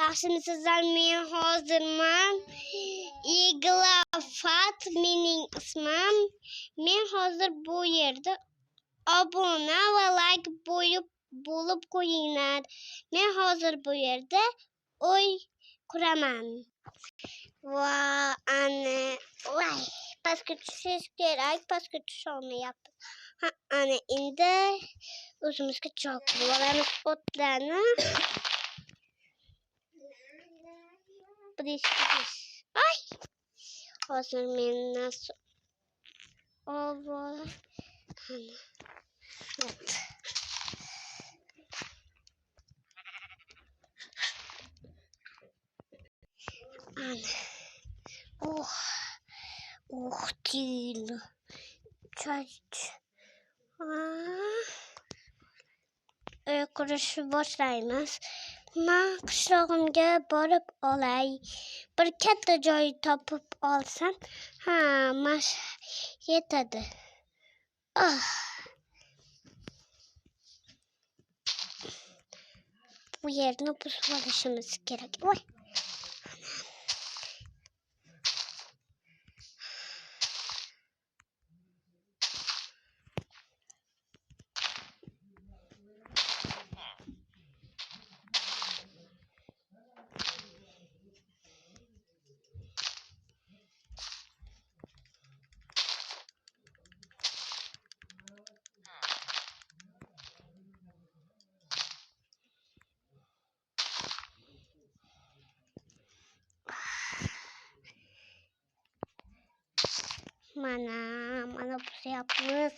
Yaxshimisizlar? Men hozirman. Iglafat mening ismim. Men hozir bu yerda obuna va like bo'lib qo'yinglar. Men hozir bu yerda uy quraman. Va ana voy, pastga tushish kerak, pastga tusha olmayapti. Ana endi o'zimizga joy qilib olamiz o'tlarni. Ay! Hozir men nasıl ana. Evet. Ana. Değil. Çay. Kuruşu boshlaymiz. Men qishlog'imga borib olay. Bir katta joy topib olsam, yetadi. Bu yerni buzib olishimiz kerak. Voy. Mana yapmış.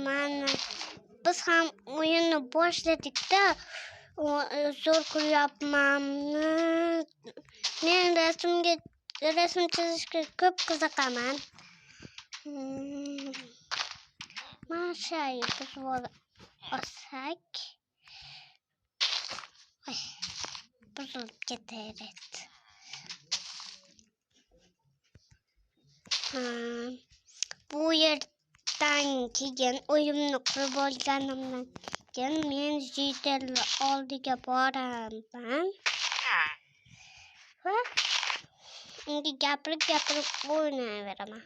Mana biz ham o'yinni boshladik da, zo'r kuryapman. Men rasm chizishga ko'p qiziqaman. Mashay biz olsak. Buzilib ketadi. Bu yerdan keyin o'yimni qurib olganimdan keyin men Jitel oldiga boraman. Va unga gapirib o'ynayveraman.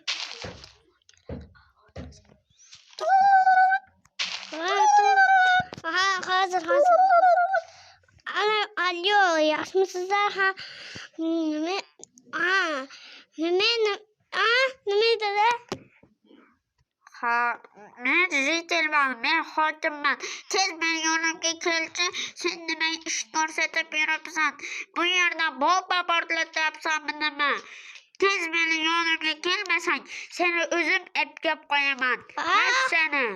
Hozir. Alo, yaxshimisizlar? Nima dedi? Men Jitelman, men hokimman. Tez men yonimga kelchi, sen nima ish ko'rsatib yuribsan? Bu yerda bomba portlatyapsanmi nima? Tez meni yonimga kelmasang, seni o'zim epkab qo'yaman. Seni.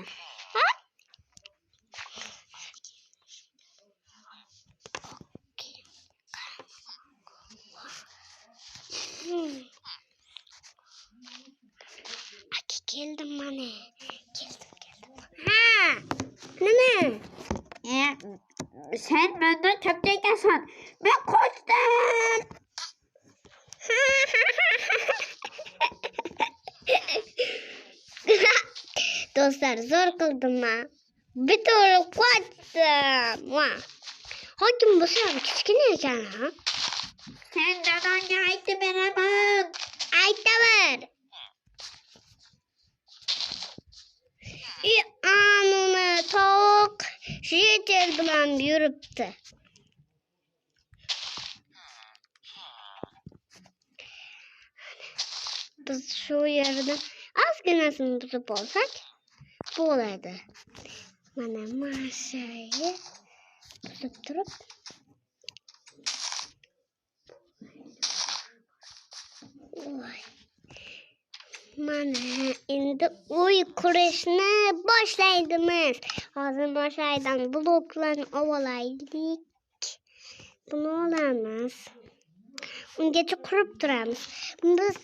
Keldim mana. Nima? Sen mendan katta ekansan. Men qochdim. Do'stlar, zo'r qildim-a. Bitta qochdim. Hokim bo'lsa ham kichkina ekan, ha? Sen dadangga aytib beraman. Aytaver. Anuni tovuq Jitel bilan yuribdi. Biz shu yerda ozginasini buzib olsak bo'ladi. Mana mashayi buzib turib. Mana endi uy qurishni boshlaymiz. Hozir mashaydan bloklarni olaylik. Buni olamiz. Ungacha qurib turamiz. Biz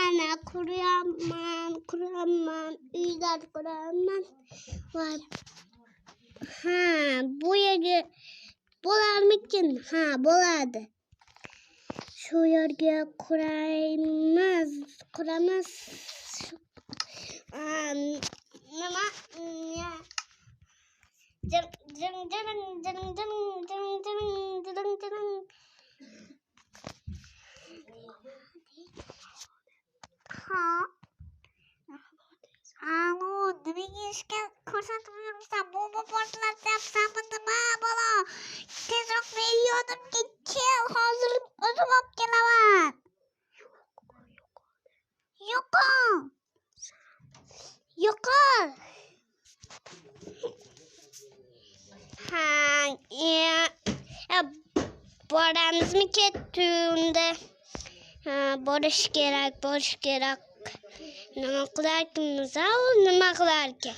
ana quraman, uylar quraman. Bu yerga bo'larmikin? Bo'ladi. Shu yerga quramiz. nima Jırıng jırıng jırıng jırıng jırıng jırıng jırıng jırıng jırıng. Ha? Alo, nimaga ishga ko'rsatib yuribsan? Bomba portlatib nima bola? Tezroq meni yonimga kel, hozir o'zim olib kelaman. Yo'qol. Yo'qol. Boramizmi unda? Borish kerak. Nima qilarkimiz? Nima qilarkan?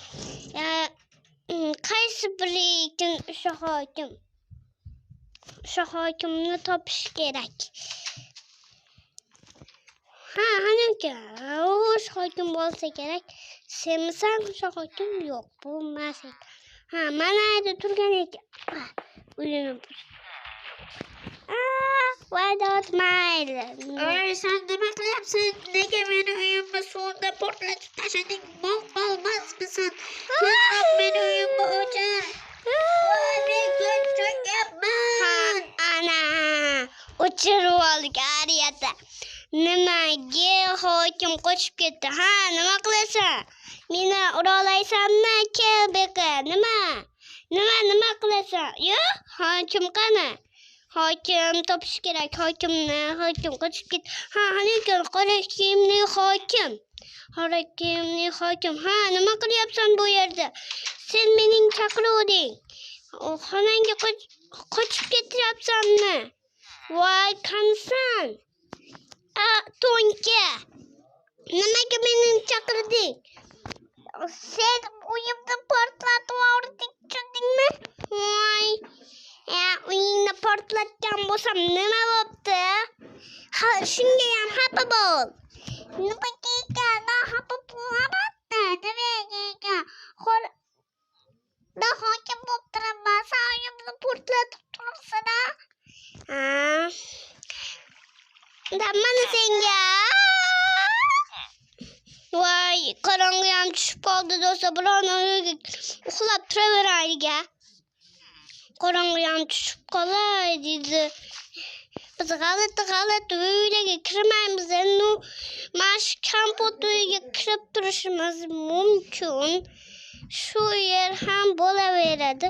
Qaysi biri ekan o'sha hokim? O'sha hokimni topish kerak. Hanaka, o'sha hokim bo'lsa kerak. Senmisan o'sha hokim? Yo'q, bo'lmas ekan. Mana yerda turgan ekan. Uyini vayda o'tmaydi. Ey, sen nima qilyapsan? Nega meni uyimni suvda portlatib tashlading? Bo'lmasmisan? Tezroq meni uyimni o'chir. Men cho'kyapman. Ana, o'chirib oldik ariyada. Nimaga hokim qochib ketdi? Nima qilasan? Meni ura olaysanmi? Kel beka. Nima qilasan? Yo'q, hokim qani? Hokim topish kerak. Hokim qochib ketdi. Lekin qora kiyimli hokim. Nima qilyapsan bu yerda? Sen mening chaqiruvding. Xonangga qochib ketyapsanmi? Voy, qansan? To'nka. Nimaga meni chaqirding? Sen uyimni portlatib yubording, tushundingmi? Voy. Uyingni portlatgan bo'lsam nima bo'pti? Shunga ham xafa bo'l. Nimaga ekan? Xafa bo'laman. Nimaga ekan? Hokim bo'lib turaman. Sen uyimni portlatib turibsan. Mana senga. Voy, qorong'i ham tushib qoldi do'stlar. Birovning uyiga uxlab turaveraylik. Qorong'i ham tushib qolay dedi. Biz g'alati uylarga kirmaymiz. Endi mana shu kompot uyiga kirib turishimiz mumkin. Shu yer ham bo'laveradi.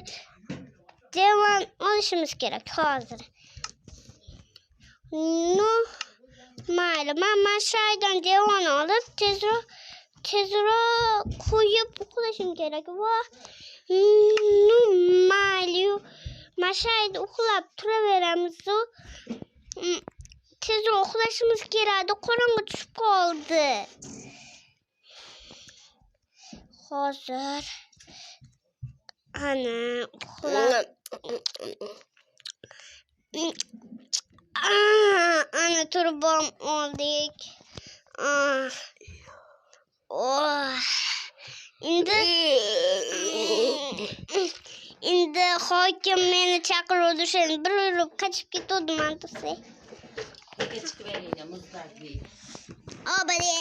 Devon olishimiz kerak hozir. Mayli, men shaydan devon olib tezroq qo'yib uxlashim kerak. Mayli, men shayda uxlab turaveramiz. Tezroq uxlashimiz kerak. Qorong'i tushib qoldi. Hozir ana uxlab. Ana turib oldik. Endi hokim meni chaqiruvdi. Sen bir urib qochib ketdim antasi. Obale,